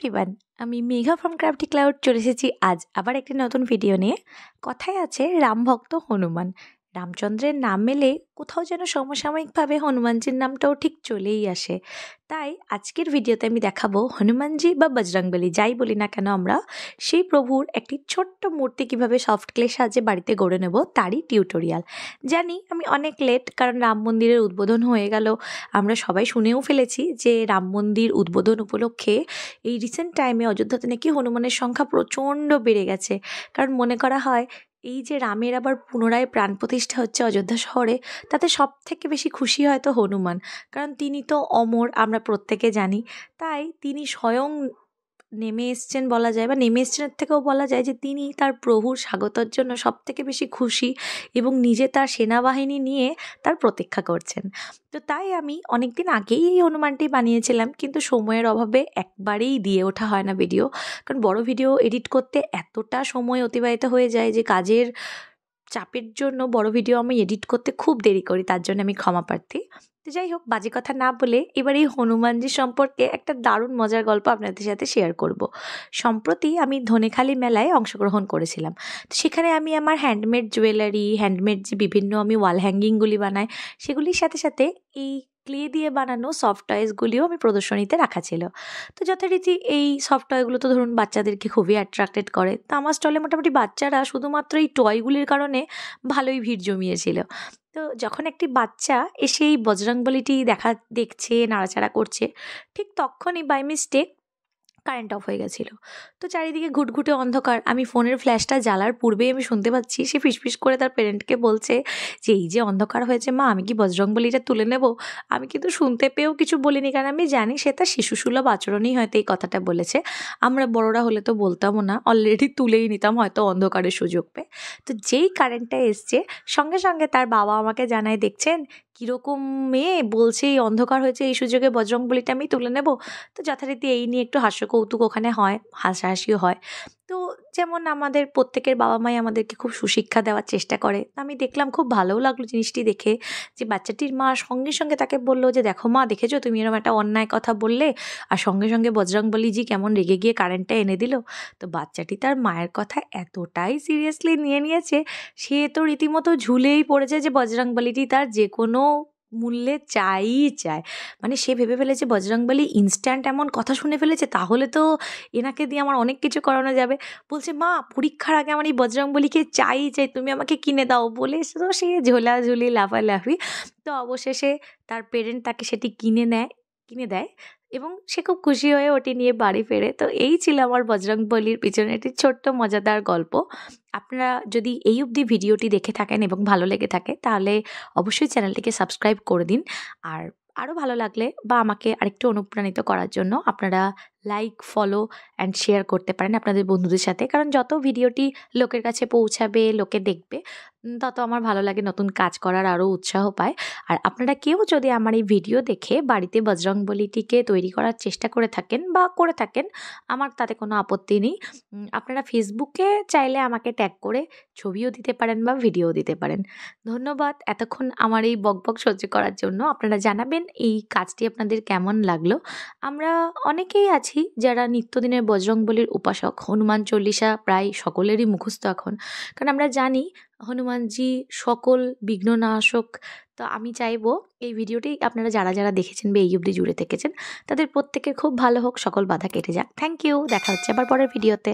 Everyone, আমি Megha from crafty cloud চলে এসেছি আজ আবার একটি নতুন ভিডিও নিয়ে। কথায় আছে রামভক্ত হনুমান। রামচন্দ্রের নাম মেলে কোথাও যেন সমসাময়িকভাবে হনুমানজির নামটাও ঠিক চলেই আসে। তাই আজকের ভিডিওতে আমি দেখাবো হনুমানজি বা বজরংবলী যাই বলি না কেন আমরা, সেই প্রভুর একটি ছোট্ট মূর্তি কিভাবে সফট ক্লে সাহায্যে বাড়িতে গড়ে নেব তারই টিউটোরিয়াল। জানি আমি অনেক লেট, কারণ রাম মন্দিরের উদ্বোধন হয়ে গেল। আমরা সবাই শুনেও ফেলেছি যে রাম মন্দির উদ্বোধন উপলক্ষে এই রিসেন্ট টাইমে অযোধ্যাতে নাকি হনুমানের সংখ্যা প্রচণ্ড বেড়ে গেছে। কারণ মনে করা হয় এই যে রামের আবার পুনরায় প্রাণ প্রতিষ্ঠা হচ্ছে অযোধ্যা শহরে, তাতে সব থেকে বেশি খুশি হয়তো হনুমান, কারণ তিনি তো অমর, আমরা প্রত্যেকে জানি। তাই তিনি স্বয়ং নেমে এসছেন বলা যায়, বা নেমে এসছেনের থেকেও বলা যায় যে তিনি তার প্রভুর স্বাগতের জন্য সব থেকে বেশি খুশি এবং নিজে তার সেনাবাহিনী নিয়ে তার প্রতীক্ষা করছেন। তো তাই আমি অনেক দিন আগেই এই হনুমানটি বানিয়েছিলাম, কিন্তু সময়ের অভাবে একবারেই দিয়ে ওঠা হয় না ভিডিও। কারণ বড় ভিডিও এডিট করতে এতটা সময় অতিবাহিত হয়ে যায় যে কাজের চাপের জন্য বড় ভিডিও আমি এডিট করতে খুব দেরি করি, তার জন্য আমি ক্ষমা প্রার্থী। তো যাই হোক, বাজে কথা না বলে এবার এই হনুমানজি সম্পর্কে একটা দারুণ মজার গল্প আপনাদের সাথে শেয়ার করব। সম্প্রতি আমি ধনেখালি মেলায় অংশগ্রহণ করেছিলাম। তো সেখানে আমি আমার হ্যান্ডমেড জুয়েলারি, হ্যান্ডমেড যে বিভিন্ন আমি ওয়াল হ্যাঙ্গিংগুলি বানাই, সেগুলির সাথে সাথে এই ক্লে দিয়ে বানানো সফট টয়েসগুলিও আমি প্রদর্শনীতে রাখা ছিল। তো যথারীতি এই সফট টয়গুলো তো ধরুন বাচ্চাদেরকে খুবই অ্যাট্রাক্টেড করে। তো আমার স্টলে মোটামুটি বাচ্চারা শুধুমাত্র এই টয়গুলির কারণে ভালোই ভিড় জমিয়েছিল। তো যখন একটি বাচ্চা এসে এই বজরংবলীটি দেখছে, নাড়াচাড়া করছে, ঠিক তখনই বাই মিস্টেক কারেন্ট অফ হয়ে গেছিলো। তো চারিদিকে ঘুটঘুটে অন্ধকার। আমি ফোনের ফ্ল্যাশটা জ্বালার পূর্বেই আমি শুনতে পাচ্ছি সে ফিসফিস করে তার প্যারেন্টকে বলছে যে এই যে অন্ধকার হয়েছে মা, আমি কি বজরংবলীটা তুলে নেব? আমি কিন্তু শুনতে পেয়েও কিছু বলিনি, কারণ আমি জানি সে তার শিশুসুলভ আচরণেই হয়তো এই কথাটা বলেছে। আমরা বড়রা হলে তো বলতামও না, অলরেডি তুলেই নিতাম হয়তো অন্ধকারের সুযোগ পেয়ে। তো যেই কারেন্টটা এসছে, সঙ্গে সঙ্গে তার বাবা আমাকে জানায়, দেখছেন কীরকম মেয়ে, বলছে এই অন্ধকার হয়েছে, এই সুযোগে বজরংবলীটা আমি তুলে নেব। তো যথারীতি এই নিয়ে একটু হাস্যকৌতুক ওখানে হয়, হাসাহাসিও হয়। তো যেমন আমাদের প্রত্যেকের বাবা মাই আমাদেরকে খুব সুশিক্ষা দেওয়ার চেষ্টা করে। আমি দেখলাম, খুব ভালোও লাগলো জিনিসটি দেখে, যে বাচ্চাটির মা সঙ্গে সঙ্গে তাকে বললো যে দেখো মা, দেখেছো তুমি এরকম একটা অন্যায় কথা বললে, আর সঙ্গে সঙ্গে বজরংবলীজি কেমন রেগে গিয়ে কারেন্টটা এনে দিল। তো বাচ্চাটি তার মায়ের কথা এতটাই সিরিয়াসলি নিয়েছে, সে তো রীতিমতো ঝুলেই পড়েছে যে বজরংবলীটি তার যে কোনো মূল্যে চায়। মানে সে ভেবে ফেলেছে বজরংবলী ইনস্ট্যান্ট এমন কথা শুনে ফেলেছে, তাহলে তো এনাকে দিয়ে আমার অনেক কিছু করানো যাবে। বলছে মা, পরীক্ষার আগে আমার এই বজরংবলীকে চাই, তুমি আমাকে কিনে দাও বলে। তো সে ঝোলাঝুলি লাফালাফি। তো অবশেষে তার পেরেন্ট তাকে সেটি কিনে দেয় এবং সে খুব খুশি হয়ে ওটি নিয়ে বাড়ি ফেরে। তো এই ছিল আমার বজরংবলীর পিছনে একটি ছোট্ট মজাদার গল্প। আপনারা যদি এই অবধি ভিডিওটি দেখে থাকেন এবং ভালো লেগে থাকে, তাহলে অবশ্যই চ্যানেলটিকে সাবস্ক্রাইব করে দিন। আর আরও ভালো লাগলে বা আমাকে আরেকটু অনুপ্রাণিত করার জন্য আপনারা লাইক, ফলো অ্যান্ড শেয়ার করতে পারেন আপনাদের বন্ধুদের সাথে। কারণ যত ভিডিওটি লোকের কাছে পৌঁছাবে, লোকে দেখবে, তত আমার ভালো লাগে, নতুন কাজ করার আরও উৎসাহ পায়। আর আপনারা কেউ যদি আমার এই ভিডিও দেখে বাড়িতে বজরংবলীটিকে তৈরি করার চেষ্টা করে থাকেন, আমার তাতে কোনো আপত্তি নেই। আপনারা ফেসবুকে চাইলে আমাকে ট্যাগ করে ছবিও দিতে পারেন বা ভিডিও দিতে পারেন। ধন্যবাদ এতক্ষণ আমার এই বকবক সহ্য করার জন্য। আপনারা জানাবেন এই কাজটি আপনাদের কেমন লাগলো। আমরা অনেকেই আছি যারা নিত্যদিনের বজরংবলীর উপাসক। হনুমান চল্লিশা প্রায় সকলেরই মুখস্থ এখন, কারণ আমরা জানি হনুমানজি সকল বিঘ্ননাশক। তো আমি চাইবো এই ভিডিওটি আপনারা যারা দেখেছেন বা এই অবধি জুড়ে থেকেছেন, তাদের প্রত্যেকের খুব ভালো হোক, সকল বাধা কেটে যাক। থ্যাংক ইউ, দেখা হচ্ছে আবার পরের ভিডিওতে।